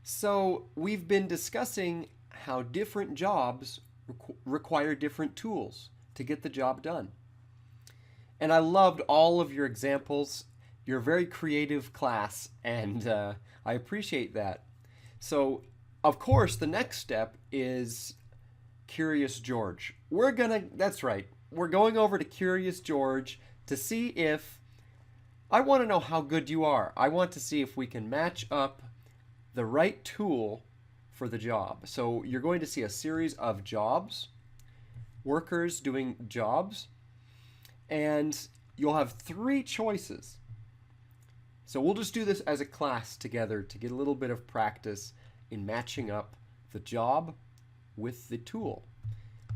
So we've been discussing how different jobs require different tools to get the job done. And I loved all of your examples. You're a very creative class, and I appreciate that. So, of course, the next step is Curious George. That's right, we're going over to Curious George to see if, I want to know how good you are. I want to see if we can match up the right tool for the job. So you're going to see a series of jobs, workers doing jobs, and you'll have three choices. So we'll just do this as a class together to get a little bit of practice in matching up the job with the tool.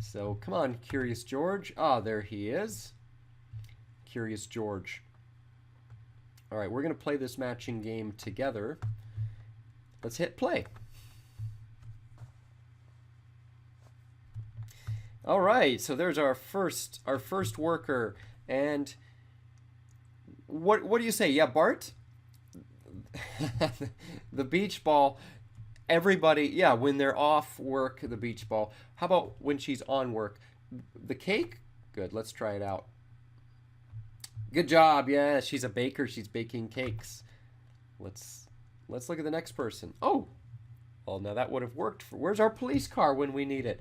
So come on, Curious George. Ah, there he is. Curious George. All right, we're going to play this matching game together. Let's hit play. All right, so there's our first worker, and what do you say? Yeah, Bart? The beach ball. Everybody, yeah, when they're off work, the beach ball. How about when she's on work? The cake? Good, let's try it out. Good job. Yeah, she's a baker. She's baking cakes. Let's look at the next person. Oh, well, now that would have worked. Where's our police car when we need it?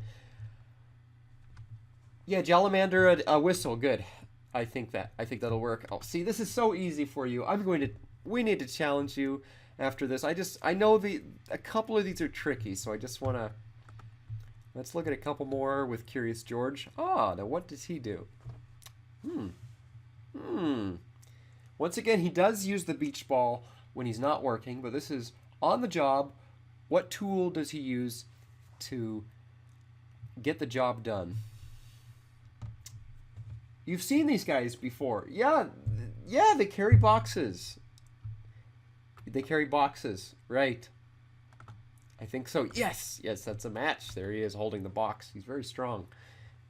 Yeah, Jalamander, a whistle. Good. I think that'll work. Oh, see, this is so easy for you. We need to challenge you after this. I know a couple of these are tricky, so I just want to, let's look at a couple more with Curious George. Ah, now what does he do? Once again, he does use the beach ball when he's not working, but this is on the job. What tool does he use to get the job done? You've seen these guys before. Yeah, they carry boxes. They carry boxes, right? I think so. Yes, that's a match. There he is holding the box. He's very strong.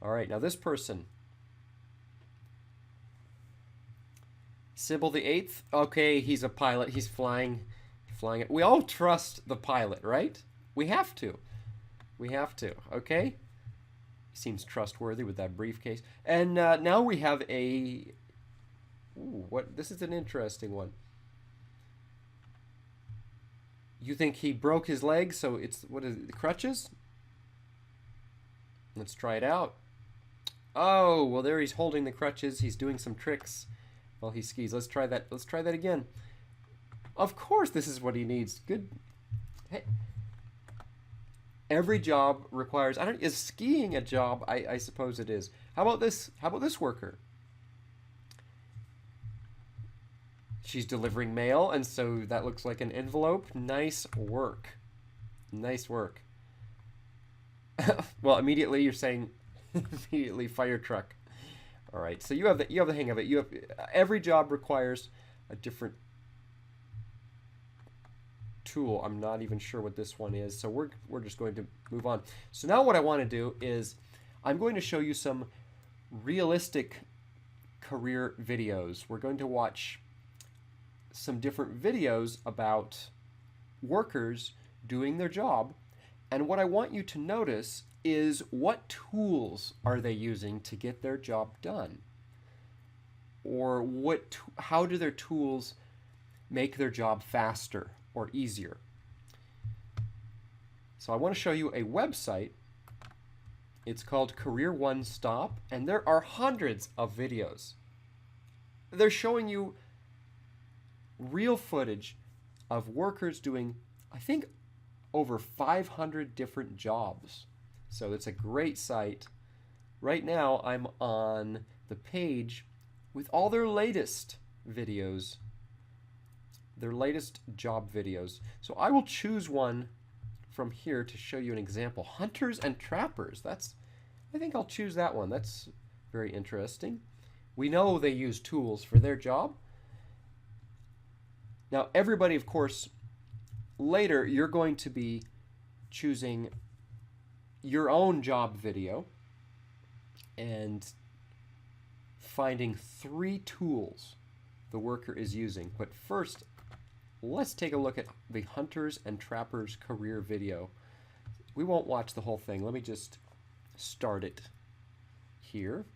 All right, now this person. Sybil the Eighth. Okay, he's a pilot. He's flying it. We all trust the pilot, right? We have to. Okay. Seems trustworthy with that briefcase. And now we have a. Ooh, what? This is an interesting one. You think he broke his leg? So it's what is it? The crutches? Let's try it out. Oh, well, there he's holding the crutches. He's doing some tricks while he skis. Let's try that. Let's try that again. Of course, this is what he needs. Good. Hey. Every job requires. Is skiing a job? I suppose it is. How about this? How about this worker? She's delivering mail, and so that looks like an envelope. Nice work. Nice work. Well, immediately you're saying, immediately fire truck. All right, so you have the hang of it. Every job requires a different tool. I'm not even sure what this one is, so we're just going to move on. So now what I want to do is I'm going to show you some realistic career videos. We're going to watch some different videos about workers doing their job, and what I want you to notice is what tools are they using to get their job done, or how do their tools make their job faster or easier. So I want to show you a website. It's called Career One Stop, and there are hundreds of videos. They're showing you real footage of workers doing, I think, over 500 different jobs. So it's a great site. Right now I'm on the page with all their latest videos, their latest job videos. So I will choose one from here to show you an example. Hunters and trappers. I think I'll choose that one. That's very interesting. We know they use tools for their job. Now, everybody, of course, later you're going to be choosing your own job video and finding 3 tools the worker is using. But first, let's take a look at the Hunters and Trappers career video. We won't watch the whole thing. Let me just start it here.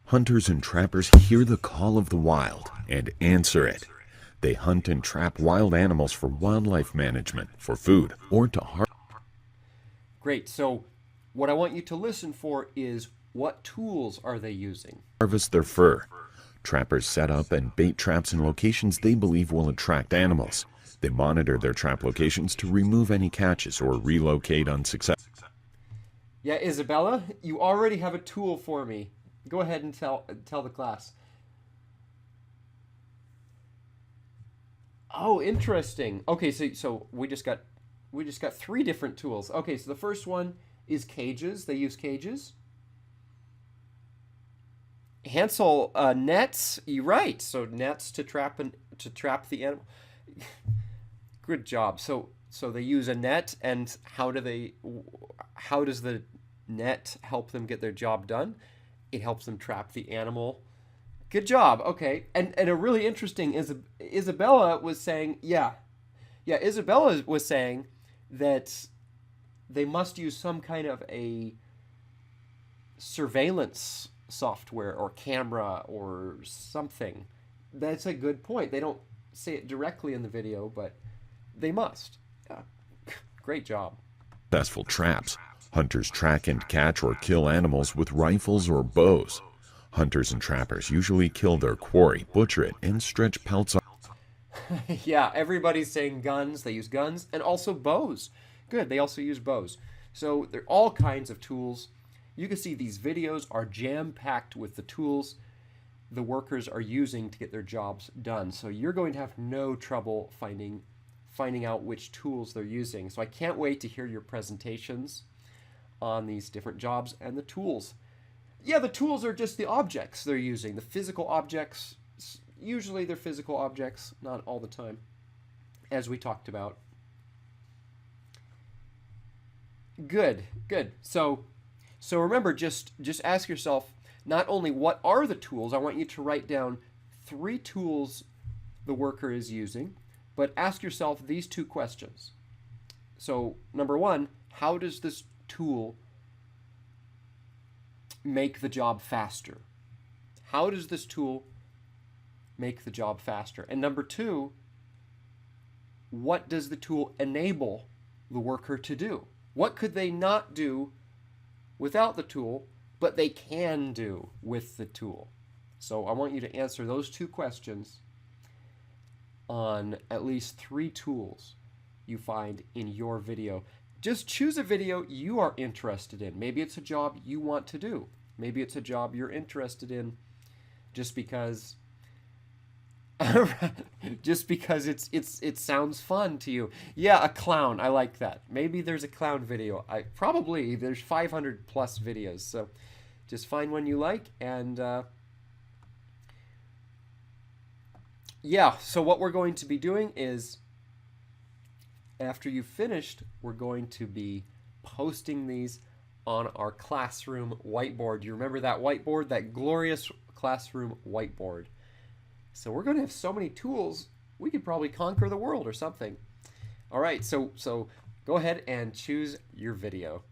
Hunters and trappers hear the call of the wild and answer it. They hunt and trap wild animals for wildlife management, for food, or to harvest. Great. So what I want you to listen for is, what tools are they using? Harvest their fur. Trappers set up and bait traps in locations they believe will attract animals. They monitor their trap locations to remove any catches or relocate unsuccessful. Yeah, Isabella, you already have a tool for me. Go ahead and tell the class. Oh, interesting. Okay, so we just got 3 different tools. Okay, so the first one is cages. They use cages. Hansel, nets. You're right. So nets to trap the animal. Good job. So they use a net, and how does the net help them get their job done? It helps them trap the animal. Good job. Okay. And a really interesting Isabella was saying, Isabella was saying that they must use some kind of a surveillance software or camera or something. That's a good point. They don't say it directly in the video, but they must. Yeah. Great job. Successful traps. Hunters track and catch or kill animals with rifles or bows. Hunters and trappers usually kill their quarry, butcher it, and stretch pelts on. Yeah, everybody's saying guns. They use guns and also bows. Good, they also use bows. So there are all kinds of tools. You can see these videos are jam-packed with the tools the workers are using to get their jobs done. So you're going to have no trouble finding out which tools they're using. So I can't wait to hear your presentations on these different jobs and the tools. Yeah, the tools are just the objects they're using, the physical objects. Usually they're physical objects, not all the time, as we talked about. Good. So remember, just ask yourself, not only what are the tools, I want you to write down 3 tools the worker is using, but ask yourself these 2 questions. So number 1, how does this tool make the job faster? How does this tool make the job faster? And number 2, what does the tool enable the worker to do? What could they not do without the tool, but they can do with the tool? So I want you to answer those 2 questions on at least 3 tools you find in your video. Just choose a video you are interested in. Maybe it's a job you want to do. Maybe it's a job you're interested in just because it sounds fun to you. Yeah, a clown. I like that. Maybe there's a clown video. There's 500 plus videos. So just find one you like, and so what we're going to be doing is, after you've finished, we're going to be posting these on our classroom whiteboard. You remember that whiteboard, that glorious classroom whiteboard? So we're going to have so many tools, we could probably conquer the world or something. All right, so go ahead and choose your video.